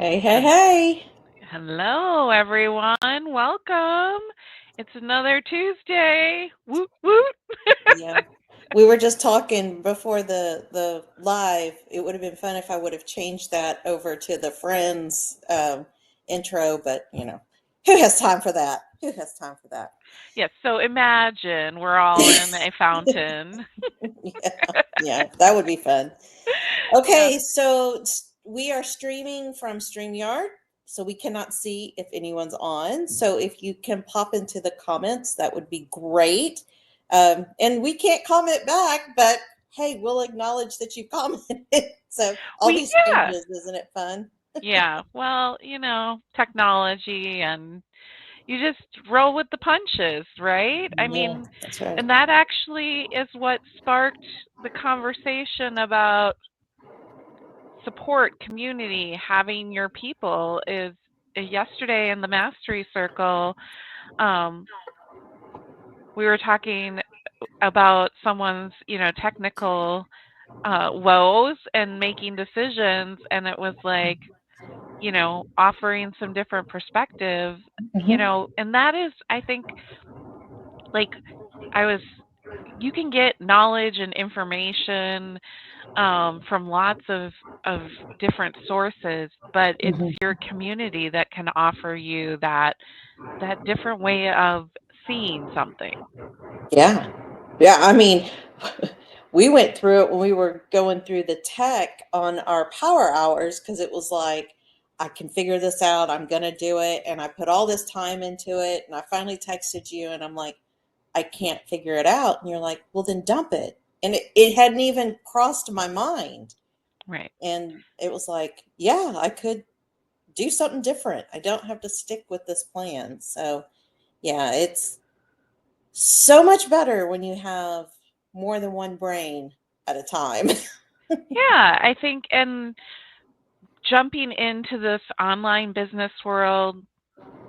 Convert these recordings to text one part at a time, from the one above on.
Hey, hey, Hel- hey. Hello, everyone. Welcome. It's another Tuesday. Woot woot. Yeah. We were just talking before the live. It would have been fun if I would have changed that over to the Friends intro, but who has time for that? Who has time for that? Yes, so imagine we're all in a fountain. Yeah, yeah, that would be fun. Yeah. Okay, so we are streaming from StreamYard, so we cannot see if anyone's on. So if you can pop into the comments, that would be great. And we can't comment back, but hey, we'll acknowledge that you commented. So all We these yeah. changes, isn't it fun? Yeah. Well, technology and you just roll with the punches, right? I Yeah, mean, that's right. and that actually is what sparked the conversation about support, community, having your people is yesterday in the mastery circle. Um, we were talking about someone's, technical woes and making decisions, and it was like, offering some different perspectives, Hmm. and that is, I think, like I was. You can get knowledge and information from lots of different sources, but it's Hmm. your community that can offer you that different way of seeing something. Yeah. Yeah. I mean, we went through it when we were going through the tech on our power hours because it was like, I can figure this out. I'm going to do it. And I put all this time into it. And I finally texted you and I'm like, I can't figure it out. And you're like, well, then dump it. And it hadn't even crossed my mind. Right. And it was like, yeah, I could do something different. I don't have to stick with this plan. So, yeah, it's so much better when you have more than one brain at a time. Yeah, I think, and jumping into this online business world,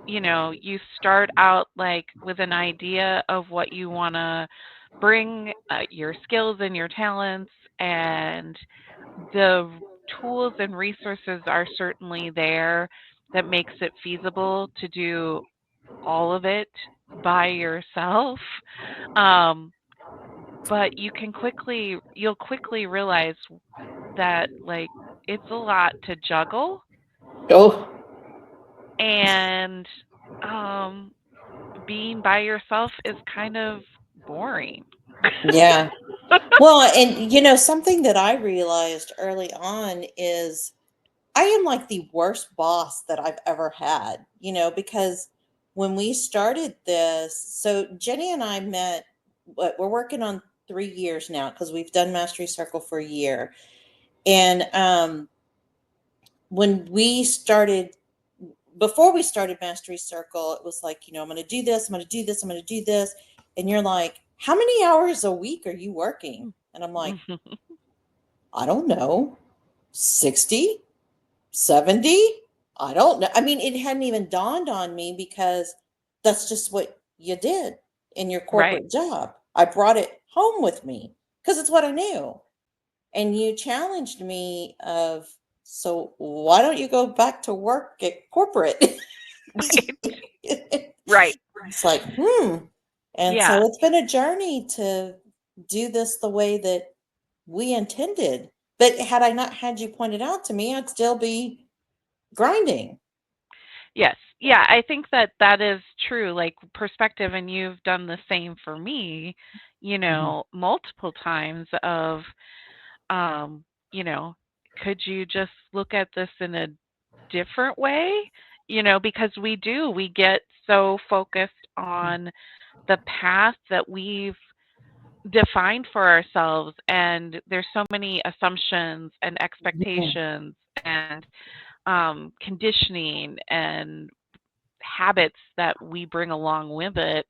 you start out like with an idea of what you want to bring, your skills and your talents, and the tools and resources are certainly there that makes it feasible to do all of it by yourself. Um, but you'll quickly realize that like it's a lot to juggle, Oh, and um, being by yourself is kind of boring. yeah. Well, and something that I realized early on is I am like the worst boss that I've ever had, because when we started this, so Jenny and I met, we're working on 3 years now because we've done Mastery Circle for a year. And when we started, before we started Mastery Circle, it was like, I'm going to do this, I'm going to do this, I'm going to do this. And you're like, how many hours a week are you working? And I'm like, I don't know, 60, 70. I don't know. I mean, it hadn't even dawned on me because that's just what you did in your Right. corporate job. I brought it home with me because it's what I knew. And you challenged me of, so why don't you go back to work at corporate? Right. It's Right. like, And Yeah. so it's been a journey to do this the way that we intended. But had I not had you pointed out to me, I'd still be grinding. Yes. Yeah, I think that that is true, like perspective, and you've done the same for me, Mhm. multiple times of, um, you know, could you just look at this in a different way? Because we get so focused on the path that we've defined for ourselves, and there's so many assumptions and Yeah. expectations and conditioning and habits that we bring along with it,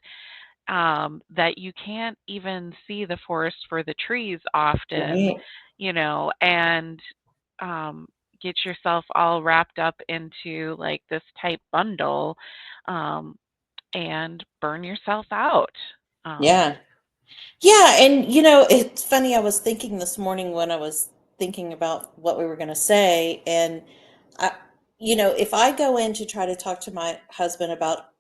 that you can't even see the forest for the trees often, Right. and um, get yourself all wrapped up into like this tight bundle, um, and burn yourself out. Um, Yeah. Yeah. And, it's funny. I was thinking this morning when I was thinking about what we were going to say, and if I go in to try to talk to my husband about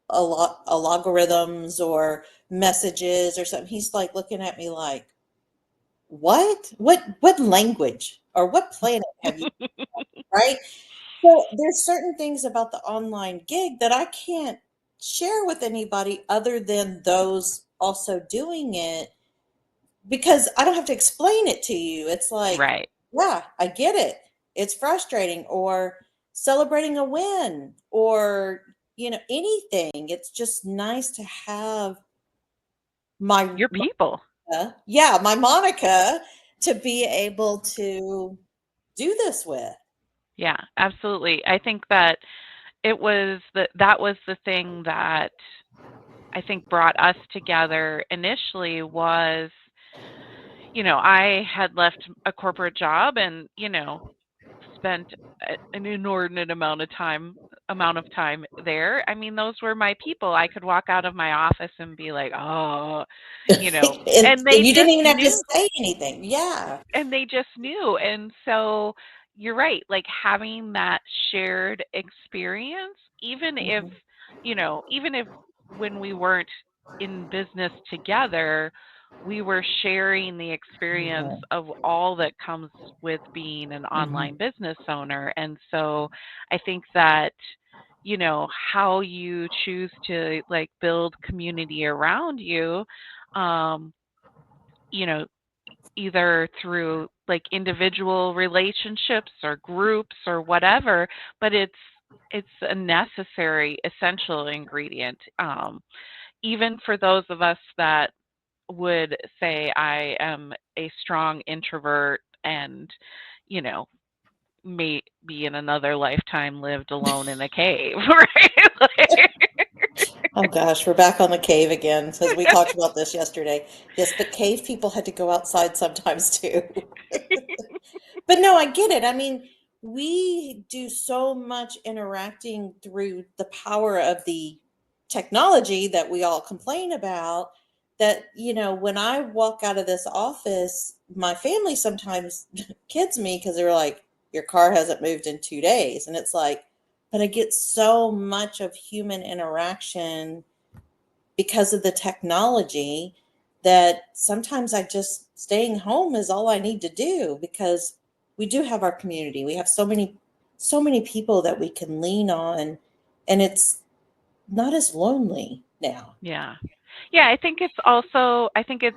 logarithms or messages or something, he's like looking at me like, what language or what planet have you, right? So there's certain things about the online gig that I can't share with anybody other than those also doing it, because I don't have to explain it to you. It's like, Right. yeah, I get it. It's frustrating, or celebrating a win, or anything. It's just nice to have my, Your people. yeah, my Monica to be able to do this with. Yeah, absolutely. I think that that was the thing that I think brought us together initially was, I had left a corporate job and, spent an inordinate amount of time there. I mean, those were my people. I could walk out of my office and be like, "Oh," and and they you didn't just even have to knew. say anything. Yeah. And they just knew. And so you're right, like having that shared experience, Mhm. even if when we weren't in business together, we were sharing the experience Mhm. of all that comes with being an online Mhm. business owner. And so I think that, how you choose to like build community around you, um, you know, either through like individual relationships or groups or whatever, but it's a necessary essential ingredient, even for those of us that would say I am a strong introvert and you know may be in another lifetime lived alone in a cave, right? Oh gosh, we're back on the cave again, because we talked about this yesterday. Yes, but cave people had to go outside sometimes too. But no, I get it. I mean, we do so much interacting through the power of the technology that we all complain about, that, when I walk out of this office, my family sometimes kids me because they're like, your car hasn't moved in 2 days. And it's like, but I get so much of human interaction because of the technology, that sometimes I just staying home is all I need to do, because we do have our community. We have so many people that we can lean on, and it's not as lonely now. Yeah. Yeah, I think it's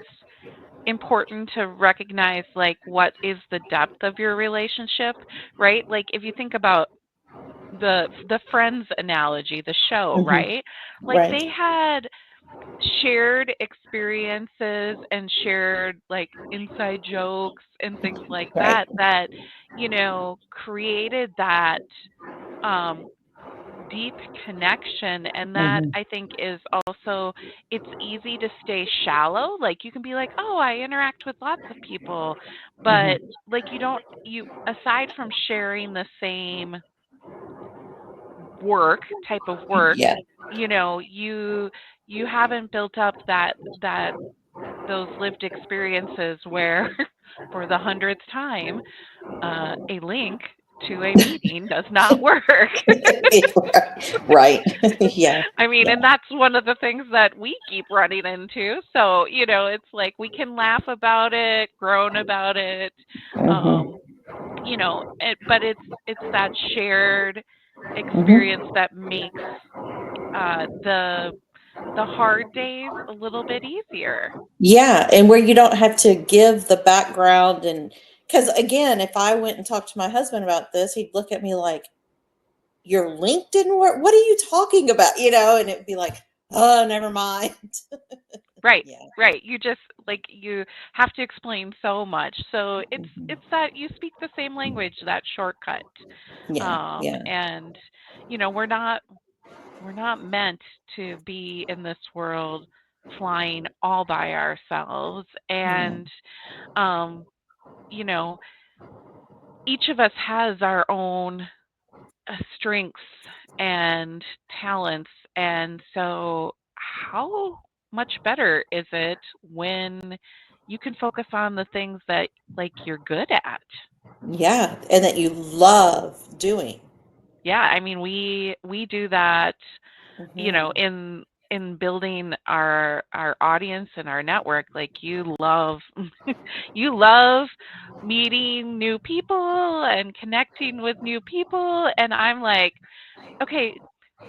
important to recognize like what is the depth of your relationship, right? Like if you think about the Friends analogy, the show, Hmm. right? Like Right. they had shared experiences and shared like inside jokes and things like Right. that created that um deep connection. And that Hmm. I think is also, it's easy to stay shallow. Like you can be like, "Oh, I interact with lots of people." But Hmm. like you don't you aside from sharing the same type of work, Yeah. you know, you haven't built up that those lived experiences where for the hundredth time a link to a meeting does not work. Right. Yeah. I mean, Yeah. and that's one of the things that we keep running into. So, it's like we can laugh about it, groan about it, Hmm. um, but it's that shared experience Hmm. that makes the hard days a little bit easier. Yeah, and where you don't have to give the background, and because again, if I went and talked to my husband about this, he'd look at me like, "Your link didn't work? What are you talking about?" And it'd be like, "Oh, never mind." Right, Yeah. right. You just like you have to explain so much. So Mhm. it's that you speak the same language, that shortcut. Yeah, yeah. And we're not meant to be in this world flying all by ourselves. No. And um, you know, each of us has our own strengths and talents. And so, how much better is it when you can focus on the things that like you're good at? Yeah, and that you love doing. Yeah, I mean, we do that, Hmm. in building our audience and our network. Like, you love you love meeting new people and connecting with new people, and I'm like, okay,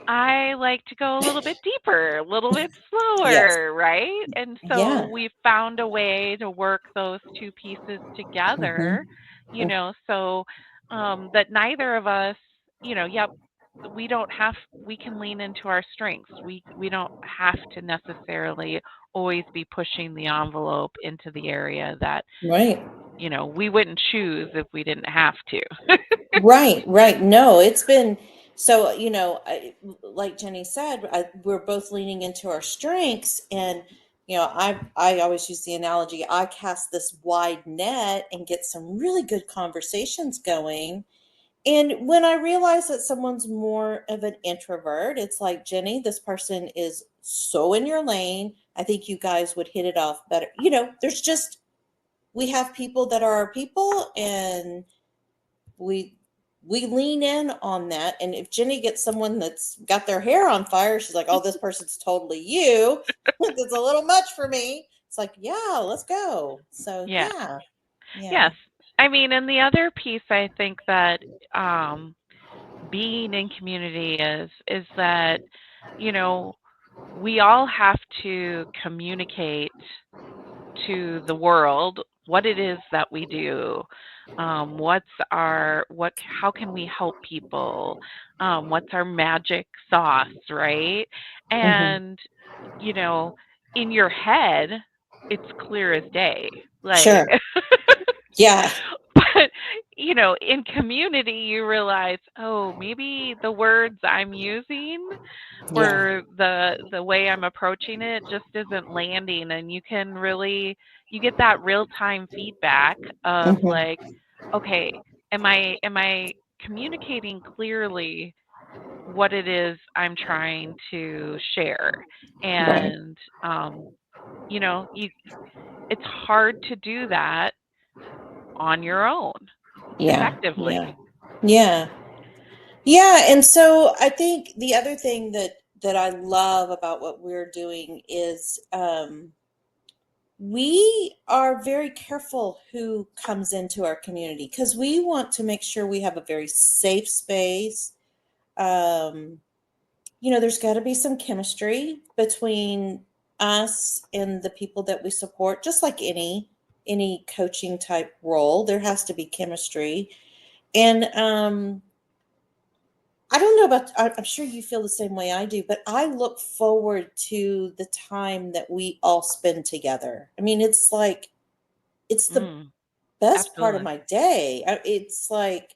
I like to go a little bit deeper, a little bit Yes. slower, right? And so Yeah. we found a way to work those two pieces together, Hmm. so that neither of us, yep, we don't have we can lean into our strengths. We don't have to necessarily always be pushing the envelope into the area that, Right. we wouldn't choose if we didn't have to. Right, right. No, it's been so, like Jenny said, we're both leaning into our strengths. And, I always use the analogy, I cast this wide net and get some really good conversations going. And when I realize that someone's more of an introvert, it's like, Jenny, this person is so in your lane. I think you guys would hit it off better. There's just, we have people that are our people, and we we lean in on that. And if Jenny gets someone that's got their hair on fire, she's like, oh, this person's totally you. It's a little much for me. It's like, yeah, let's go. So Yeah. yeah. Yeah. Yes. I mean, and the other piece I think that, um, being in community is that, you know, we all have to communicate to the world what it is that we do. How can we help people? What's our magic sauce, right? Hmm. And, you know, in your head, it's clear as day. Like, Sure. Yeah. but, in community, you realize, oh, maybe the words I'm using Yeah. or the way I'm approaching it just isn't landing, and you get that real-time feedback of, Hmm. like, okay, am I communicating clearly what it is I'm trying to share? Right. And you it's hard to do that on your own Yeah. Yeah. effectively. Yeah. Yeah, and so I think the other thing that I love about what we're doing is, we are very careful who comes into our community, because we want to make sure we have a very safe space. Um, there's got to be some chemistry between us and the people that we support, just like any coaching type role. There has to be chemistry. And I don't know about, I'm sure you feel the same way I do, but I look forward to the time that we all spend together. I mean, it's like, it's the Mm, best part of absolutely. my day. It's like,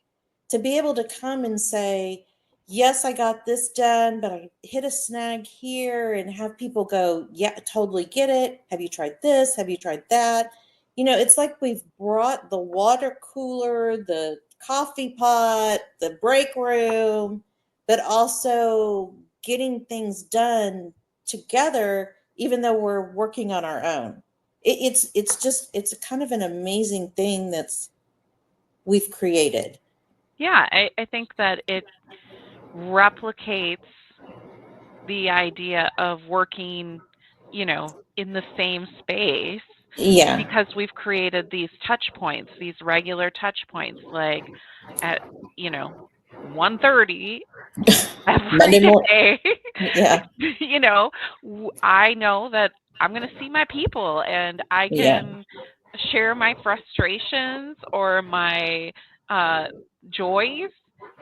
to be able to come and say, yes, I got this done, but I hit a snag here, and have people go, yeah, I totally get it. Have you tried this? Have you tried that? It's like we've brought the water cooler, the coffee pot, the break room, but also getting things done together, even though we're working on our own. It's kind of an amazing thing that's we've created. Yeah, I think that it replicates the idea of working, in the same space Yeah. because we've created these touch points, these regular touch points, like at, you know, 1:30 every Monday morning. day. Yeah. you know, I know that I'm going to see my people and I Yeah. can share my frustrations or my uh, joys,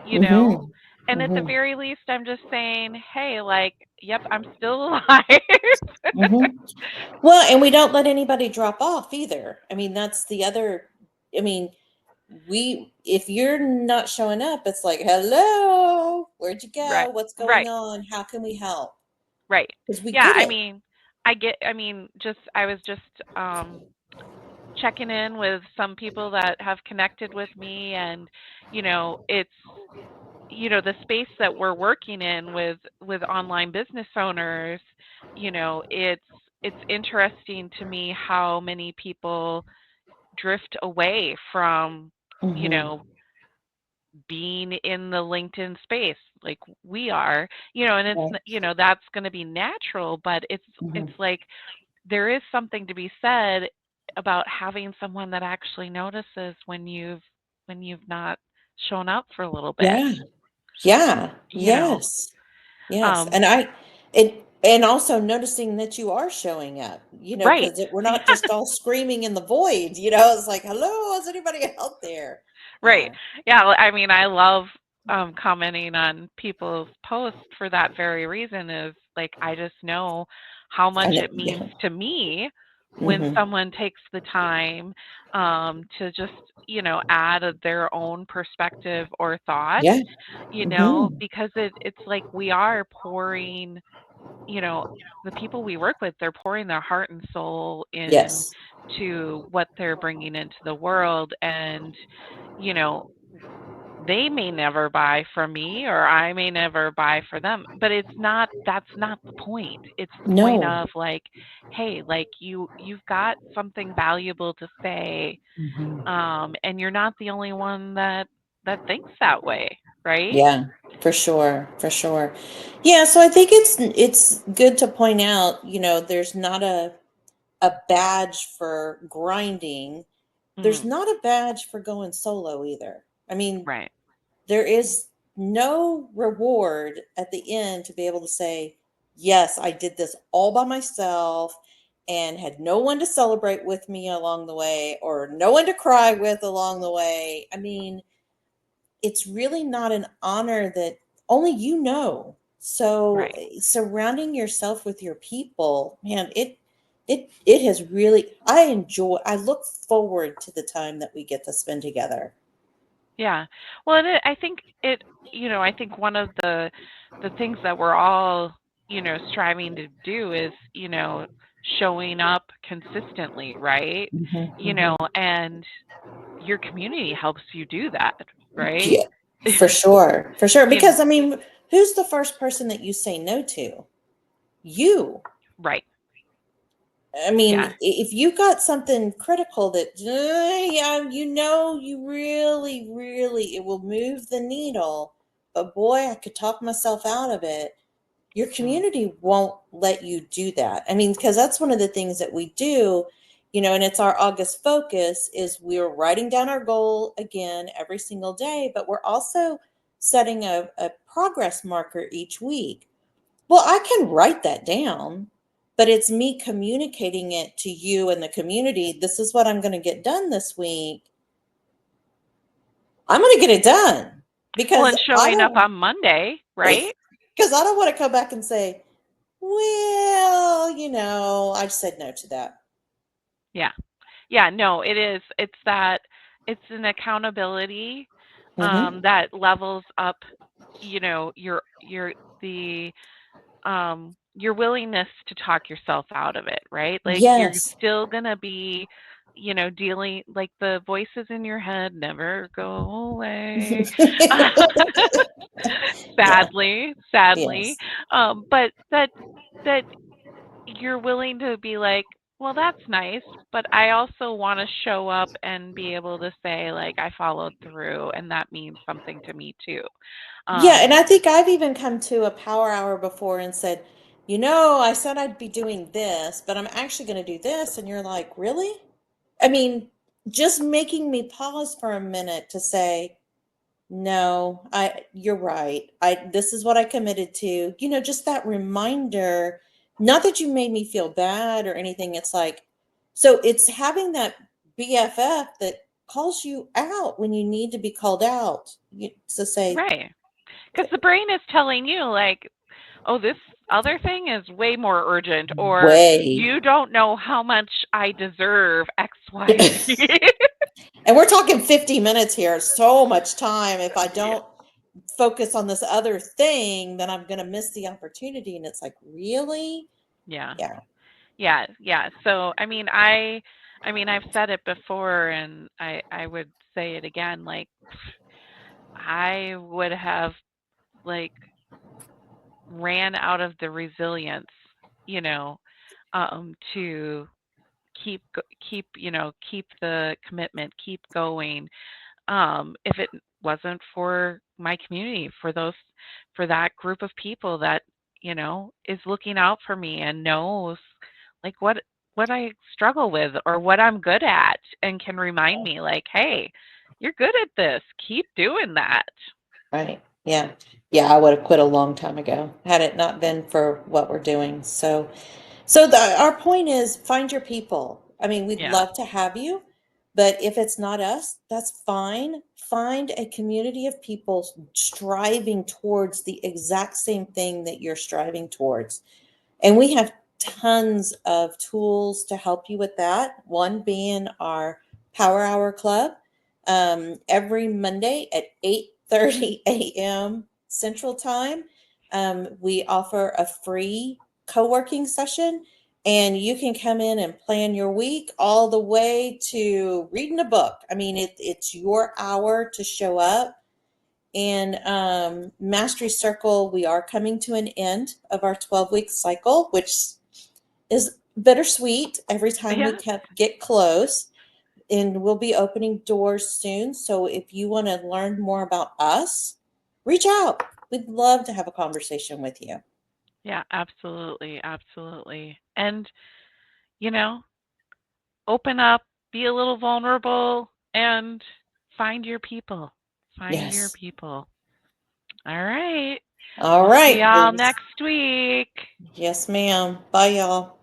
you know. Mhm. And at the Mhm. very least, I'm just saying, hey, like, yep, I'm still alive. Mhm. Well, and we don't let anybody drop off either. I mean, that's the other. I mean, we if you're not showing up, it's like, hello, where'd you Right, go? What's going right, on? How can we help? right. Because we Yeah, get it. I was just checking in with some people that have connected with me, and it's the space that we're working in with online business owners. It's interesting to me how many people drift away from you Mhm. know being in the LinkedIn space like we are, and Right. that's going to be natural, but it's Mhm. like there is something to be said about having someone that actually notices when you've not shown up for a little bit, Yeah. Yeah. you know. Yes. Yes. Um, And also noticing that you are showing up, right. because we're not just all screaming in the void, it's like, hello, is anybody out there? Right. Yeah. Yeah, well, I mean, I love commenting on people's posts for that very reason is like I just know how I much know. it means Yeah. to me when Hmm. someone takes the time to just, add their own perspective or thought, Yeah. Hmm. because it's like we are pouring, you know, the people we work with, they're pouring their heart and soul in Yes. to what they're bringing into the world. And, you know, they may never buy from me or I may never buy for them, but that's not the point. It's the point No. of like, hey, like you've got something valuable to say, Hmm. and you're not the only one that thinks that way, right? Yeah, for sure, for sure. Yeah, so I think it's good to point out, there's not a badge for grinding. There's Mm, not a badge for going solo either. I mean, right. there is no reward at the end to be able to say, yes, I did this all by myself and had no one to celebrate with me along the way or no one to cry with along the way. I mean, it's really not an honor that only you know. So Right. surrounding yourself with your people, man, it has really I look forward to the time that we get to spend together. Yeah. Well, I think one of the things that we're all, striving to do is, showing up consistently, right? Mhm, mhm. And your community helps you do that, right? Yeah, for sure, for sure. You know, Because I mean, who's the first person that you say no to? You. right. I mean, Yeah. if you got something critical that, yeah, you really, really, it will move the needle, but boy, I could talk myself out of it. Your Mm, community won't let you do that. I mean, because that's one of the things that we do, and it's our August focus is we're writing down our goal again every single day, but we're also setting a progress marker each week. Well, I can write that down, but it's me communicating it to you and the community. This is what I'm going to get done this week. I'm going to get it done well, because and I showing up don't on Monday, right? because I don't want to come back and say, well, I just said no to that. Yeah. Yeah, no, it is. It's an accountability Hmm. that levels up, the your willingness to talk yourself out of it, right? Like you're Yes. still gonna be, dealing like the voices in your head never go away. Yeah. Sadly, Yes. but that you're willing to be like, well, that's nice, but I also want to show up and be able to say like I followed through, and that means something to me too. Yeah, and Um, I think I've even come to a power hour before and said, I said I'd be doing this, but I'm actually going to do this. And you're like, really? I mean, just making me pause for a minute to say, no, you're right. This is what I committed to. Just that reminder, not that you made me feel bad or anything. It's like, so it's having that BFF that calls you out when you need to be called out. To say, right. Because the brain is telling you, like, oh, this other thing is way more urgent, or way. you don't know how much I deserve XYZ. And we're talking 50 minutes here, so much time. If I Yeah. don't focus on this other thing, then I'm going to miss the opportunity. And it's like, really? Yeah. Yeah. Yeah. Yeah. So, I mean, I've said it before and I would say it again. Like, I would have, like, ran out of the resilience, you know, to keep the commitment, keep going. If it wasn't for my community, for that group of people that, is looking out for me and knows like what I struggle with or what I'm good at and can remind me like, "Hey, you're good at this. Keep doing that." Right. Yeah. Yeah, I would have quit a long time ago had it not been for what we're doing. Our point is find your people. I mean, we'd Yeah. love to have you, but if it's not us, that's fine. Find a community of people striving towards the exact same thing that you're striving towards. And we have tons of tools to help you with that. One being our Power Hour Club, every Monday at 8:30 a.m. Central Time. We offer a free co-working session, and you can come in and plan your week all the way to reading a book. I mean, it's your hour to show up. And Mastery Circle, we are coming to an end of our 12-week cycle, which is bittersweet every time we Yeah. get close. And we'll be opening doors soon. So if you want to learn more about us, reach out. We'd love to have a conversation with you. Yeah, absolutely, absolutely. And, you know, open up, be a little vulnerable, and find your people. Find your Yes. people. All right. All We'll see right. y'all Well, next week. yes, ma'am. Bye, y'all.